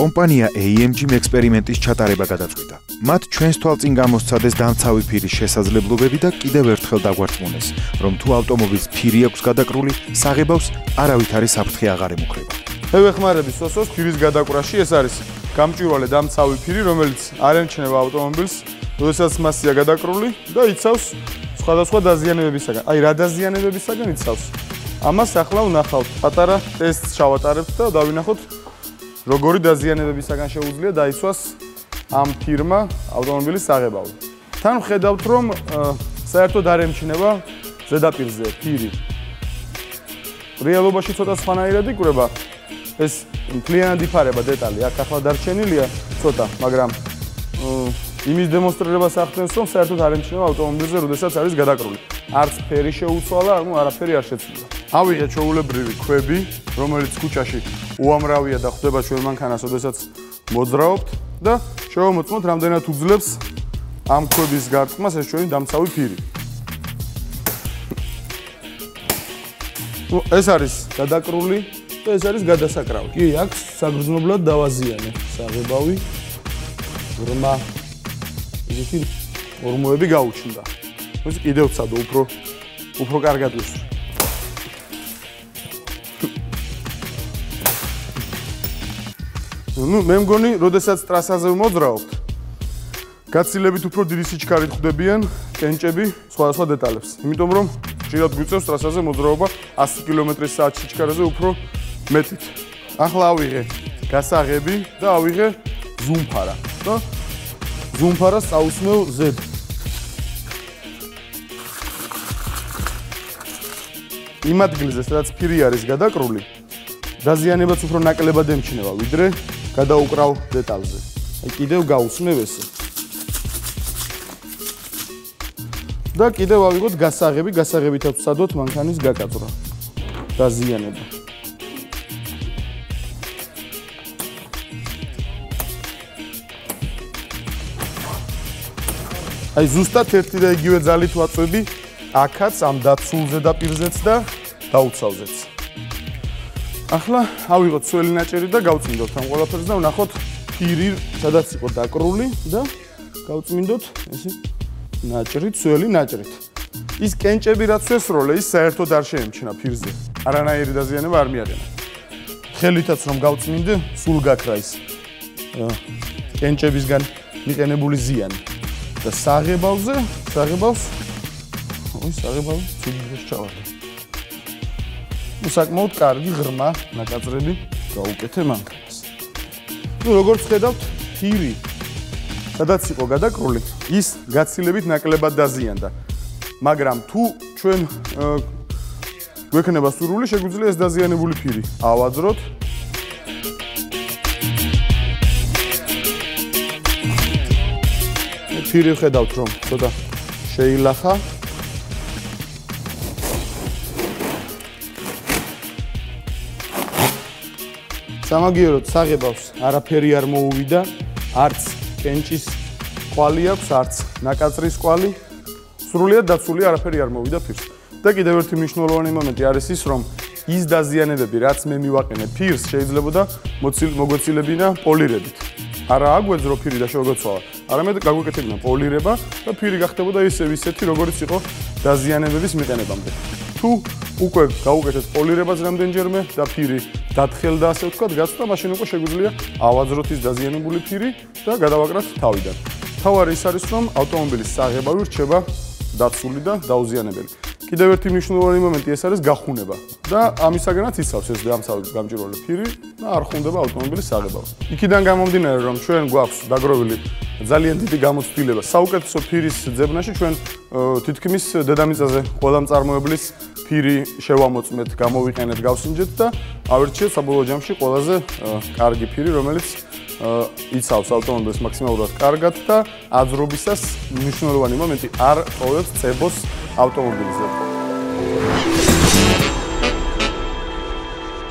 კომპანია AMG ექსპერიმენტის ჩატარება გადაწყვიტა. მათ ჩვენს თვალწინ გამოსცადეს დამცავი ფირის შესაძლებლობები და კიდევ ერთხელ დაგვარწმუნეს, რომ თუ ავტომობილს ფირი აქვს გადაკრული, საღებავს არავითარი საფრთხე აღარ ემუქრება. მე ვეხმარები სოსოს ფირის გადაკვრაში, ეს არის გამჭვირვალე დამცავი ფირი, რომელიც არ ემჩნევა ავტომობილს, როდესაც მასია გადაკრული და იცავს სხვადასხვა დაზიანებებისაგან. აი რა დაზიანებებისაგან იცავს? ამას ახლა ვნახავთ. პატარა ტესტს ჩავატარებთ და დავინახოთ როგორი დაზიანებებისაგან შეუძლია დაიცვას ამ ფირმა ავტომობილის საღებავი. თან ვხედავთ, რომ საერთოდ არ ემჩნევა ზედაპირზე ფირი. რეალობაში ცოტა სხვანაირად იკვრება. ეს მთლიანად იფარება დეტალი, აქ ახლა დარჩენილია ცოტა, მაგრამ იმის დემონსტრირებას ახდენს, რომ საერთოდ არ ემჩნევა ავტომობილზე, როდესაც არის გადაკრული. არც ფერი შეუცვალა, არაფერი არ შეცვლა. ავიღეთ ჩვეულებრივი ქვები, რომელიც ქუჩაში უამრავია და ხდება ჩვენ მანქანას, როდესაც მოძრაობთ და შევამოწმოთ, რამდენად უძლებს ამ ქვების გარწყმას ეს ჩვენი დამცავი ფირი. ეს არის გადაკრული და ეს არის გადასაკრავი. კი, აქ საგრძნობლად დავაზიანე საღებავი. ღრმა ისეთი ორმოები გაუჩნდა. ეს კიდევ ცადო უფრო კარგად ვისვრი. მე მგონი, როდესაც ტრასაზე მოძრაობთ, გაცილებით უფრო დიდი სიჩქარით ხვდებიან კენჭები სხვადასხვა დეტალებს. იმიტომ რომ ხშირად გვიწევს ტრასაზე მოძრაობა 100 კმ/სთ სიჩქარეზე უფრო მეტით. ახლა ავიღე გასაღები და ავიღე ზუმფარა და ზუმფარას წავუსმევ ზედ. იმ ადგილზე, სადაც ფირი არის გადაკრული, დაზიანებაც უფრო ნაკლებად ემჩნევა, ვიდრე გადაუკრავ დეტალზე. აი კიდევ გავუსმევ ესე. და კიდევ ავიღოთ გასაღები, გასაღებითაც ვცადოთ მანქანის გაკაწვრა. დაზიანება. აი ზუსტად ერთი და იგივე ძალით ვაწვევი აქაც ამ დაცულ ზედაპირზეც და დაუცავზეც. ახლა ავიღოთ სველი ნაჭერი და გავწმინდოთ ამ ყველაფერს და ვნახოთ ფირი სადაც იყო დაკრული და გავწმინდოთ ესე ნაჭრით, სველი ნაჭრით. ის კენჭები რაც ვესროლე, ის საერთოდ არ შეემჩნევა ფირზე. არანაირი დაზიანება არ მიაყენა. ხელითაც რომ გავწმინდე, სულ გაქრა ის კენჭებისგან მიყენებული ზიანი. და საღებავს ცუდად ჩავარდა. საკმაოდ კარგი ღრმა ნაკაწრები გაუკეთე მანქანას. როგორც ხედავთ, ფირი სადაც იყო გადაკრული, ის გაცილებით ნაკლებად დაზიანდა. მაგრამ თუ ჩვენ გვექნება სურვილი, შეგვიძლია ეს დაზიანებული ფირი ავაძროთ. ფირი ხედავთ, რომ ცოტა შეილახა. სამაგიეროდ საღებავს არაფერი არ მოუვიდა, არც კენჭის ყვალი აქვს, არც ნაკაწრის ყვალი. სრულიად დაცული არაფერი არ მოვიდა ფირს. და კიდევ ერთი მნიშვნელოვანი მომენტი არის ის, რომ ის დაზიანებები, რაც მე მივაყენე ფირს, შეიძლებოდა მოგვეცილებინა პოლირებით. არა აგვეძრო ფირი და შევგოცვალა, არამედ გაგვეკეთებინა პოლირება და ფირი გახდებოდა ისეთი, როგორიც იყო დაზიანებების მიყენებამდე. თუ უკვე გაუკეთეთ პოლირებას რამდენჯერმე და ფირი დათხელდა, ასე ვთქვათ, გაცდა, მაშინ უკვე შეგვიძლია ავაძროთ ის დაზიანებული ფირი და გადავაკრათ თავიდან. თავარი ის არის, რომ ავტომობილის საღებავი რჩება დაცული და დაუზიანებელი. კიდევ ერთი მნიშვნელოვანი მომენტი ეს არის გახუნება და ამისაგანაც იცავს ეს დამცავი გამჭვირვალე ფირი და არ ხუნდება ავტომობილის საღებავი. იქიდან გამომდინარე, რომ ჩვენ გვაქვს დაგროვილი ძალიან დიდი გამოცდილება საუკეთესო ფირის ძებნაში, ჩვენ თითქმის დედამიწაზე ყველა მწარმოებლის ფირი შევამოწმეთ, გამოვიყენეთ, გავსინჯეთ და ავირჩიეთ საბოლოო ჯამში ყველაზე კარგი ფირი, რომელიც იცავს ავტომობილს მაქსიმალურად კარგად და აძრობისას მნიშვნელოვანი მომენტი არ ტოვებს წებოს ავტომობილზე.